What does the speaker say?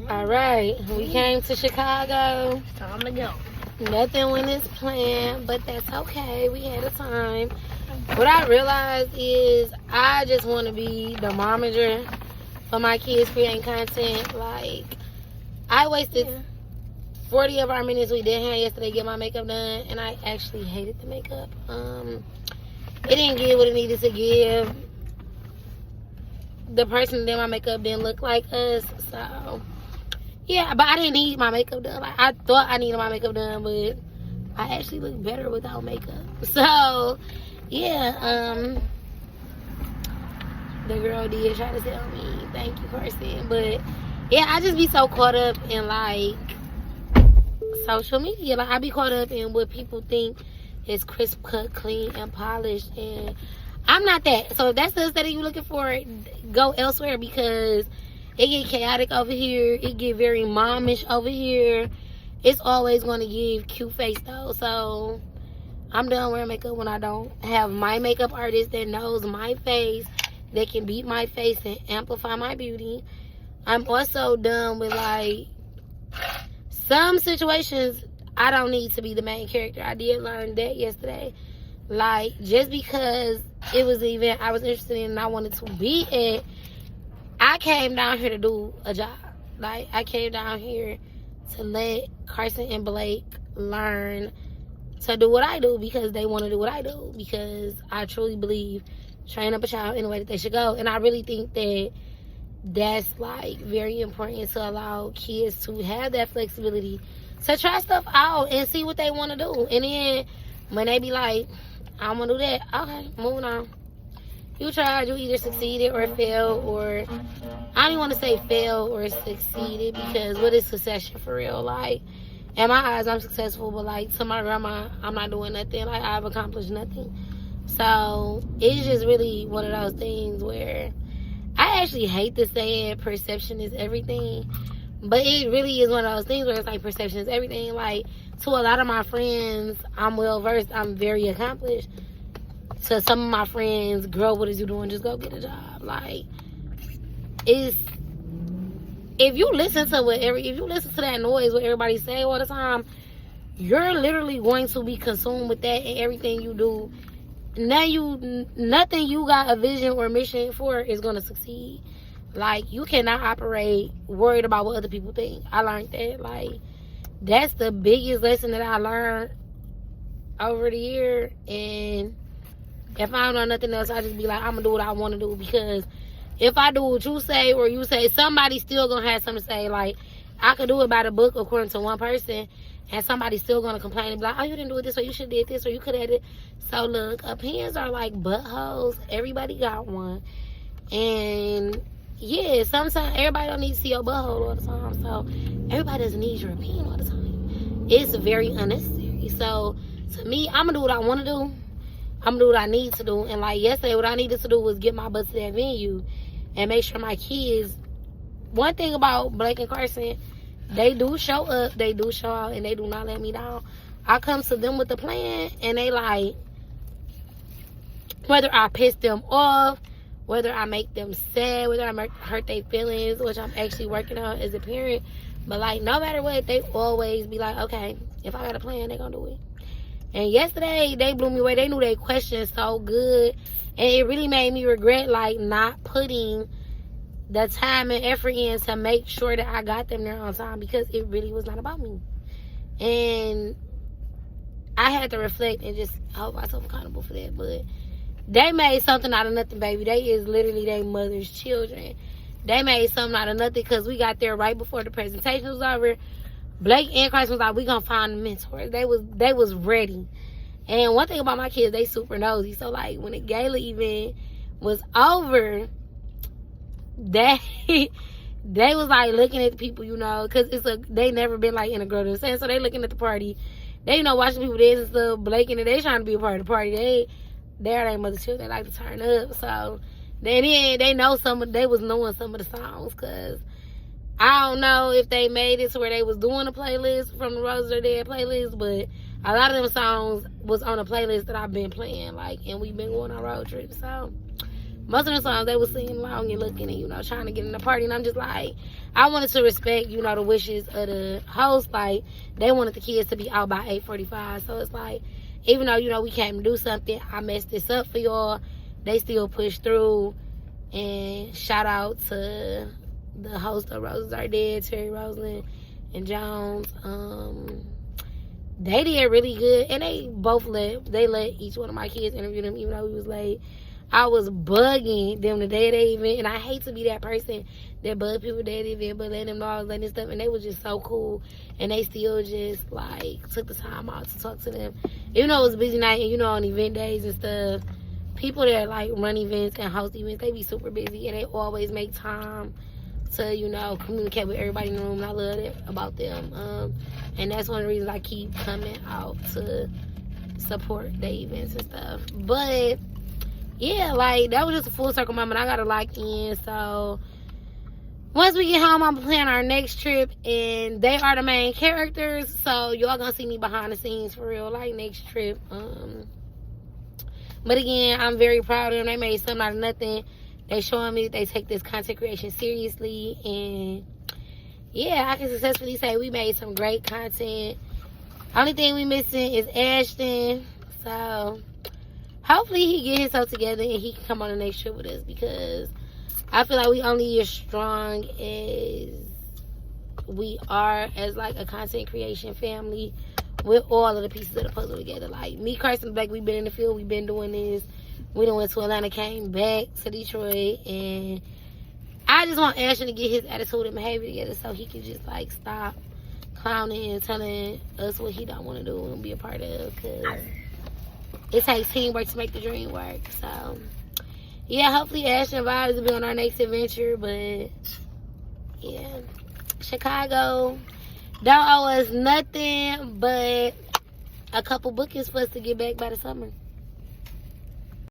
All right, we came to Chicago. Time to go. Nothing went as planned, but that's okay. We had a time. What I realized is I just want to be the momager for my kids creating content. Like, I wasted 40 of our minutes we did have yesterday get my makeup done, and I actually hated the makeup. It didn't give what it needed to give. The person that did my makeup didn't look like us, so yeah, but I didn't need my makeup done. Like, I thought I needed my makeup done, but I actually look better without makeup. So yeah, the girl did try to tell me thank you, Carson, but yeah, I just be so caught up in like social media. Like, I be caught up in what people think is crisp cut, clean, and polished, and I'm not that. So if that's the aesthetic you're looking for, go elsewhere, because it get chaotic over here. It get very momish over here. It's always going to give cute face though. So I'm done wearing makeup when I don't have my makeup artist that knows my face, that can beat my face and amplify my beauty. I'm also done with like some situations I don't need to be the main character. I did learn that yesterday. Like, just because it was an event I was interested in and I wanted to be at, I came down here to do a job. Like, I came down here to let Carson and Blake learn to do what I do because they want to do what I do. Because I truly believe train up a child in the way that they should go. And I really think that that's, like, very important to allow kids to have that flexibility to try stuff out and see what they want to do. And then when they be like, I want to do that, okay, moving on. You tried, you either succeeded or failed, or I don't even want to say failed or succeeded, because what is succession for real? Like, in my eyes, I'm successful, but like to my grandma, I'm not doing nothing. Like, I've accomplished nothing. So it's just really one of those things where I actually hate to say it, perception is everything, but it really is one of those things where it's like perception is everything. Like, to a lot of my friends, I'm well versed, I'm very accomplished. To some of my friends, girl, what is you doing? Just go get a job. Like, if you listen to that noise, what everybody say all the time, you're literally going to be consumed with that in everything you do. Nothing you got a vision or mission for is gonna succeed. Like, you cannot operate worried about what other people think. I learned that. Like, that's the biggest lesson that I learned over the year. And if I don't know nothing else, I just be like, I'm gonna do what I want to do, because if I do what you say or you say, somebody's still gonna have something to say. Like, I could do it by the book according to one person, and somebody's still gonna complain and be like, oh, you didn't do it this way, you should have did this, or you could have did it. So look, opinions are like buttholes. Everybody got one. And yeah, sometimes everybody don't need to see your butthole all the time. So everybody doesn't need your opinion all the time. It's very unnecessary. So to me, I'm gonna do what I want to do. I'm gonna do what I need to do. And like yesterday, what I needed to do was get my butt to that venue and make sure my kids. One thing about Blake and Carson, they do show up, they do show out, and they do not let me down. I come to them with a plan, and they like, whether I piss them off, whether I make them sad, whether I hurt their feelings, which I'm actually working on as a parent. But like, no matter what, they always be like, okay, if I got a plan, they gonna do it. And yesterday, they blew me away. They knew they questioned so good. And it really made me regret, like, not putting the time and effort in to make sure that I got them there on time, because it really was not about me. And I had to reflect and just hold myself accountable for that. But they made something out of nothing, baby. They is literally their mother's children. They made something out of nothing, because we got there right before the presentation was over. Blake and Carson was like, we gonna find a mentor. They was ready. And one thing about my kids, they super nosy. So like, when the gala event was over, they was like looking at the people, you know, because they never been like in a girl to sense. So they looking at the party. They, you know, watching people dance and stuff. Blake and they trying to be a part of the party. They're their mother's children. They like to turn up. So they know they was knowing some of the songs, because I don't know if they made it to where they was doing a playlist from the Roses Are Dead playlist, but a lot of them songs was on a playlist that I've been playing, like, and we've been going on road trips. So most of the songs they was singing along and looking and, you know, trying to get in the party. And I'm just like, I wanted to respect, you know, the wishes of the host. Like, they wanted the kids to be out by 8:45. So it's like, even though, you know, we came to do something, I messed this up for y'all. They still pushed through. And shout out to the host of Roses Are Dead, Terry Roseland and Jones. They did really good, and they let each one of my kids interview them, even though we was late. I was bugging them the day of the event, and I hate to be that person that bug people the day of the event, but letting them know I was letting stuff, and they was just so cool, and they still just like took the time out to talk to them, even though it was a busy night, and you know, on event days and stuff, people that like run events and host events, they be super busy, and they always make time to, you know, communicate with everybody in the room, and I love that about them. And that's one of the reasons I keep coming out to support the events and stuff. But yeah, like, that was just a full circle moment. I gotta lock in. So once we get home, I'm planning our next trip, and they are the main characters. So y'all gonna see me behind the scenes for real, like, next trip. But again, I'm very proud of them. They made something out of nothing. They showing me that they take this content creation seriously, and yeah, I can successfully say we made some great content. Only thing we missing is Ashton. So hopefully he get himself together and he can come on the next trip with us, because I feel like we only as strong as we are as like a content creation family with all of the pieces of the puzzle together. Like me, Carson Black, we've been in the field, we've been doing this. We done went to Atlanta, came back to Detroit, and I just want Ashton to get his attitude and behavior together so he can just like stop clowning and telling us what he don't want to do and be a part of, because it takes teamwork to make the dream work. So yeah, hopefully Ashton vibes will be on our next adventure. But yeah, Chicago don't owe us nothing but a couple bookings for us to get back by the summer.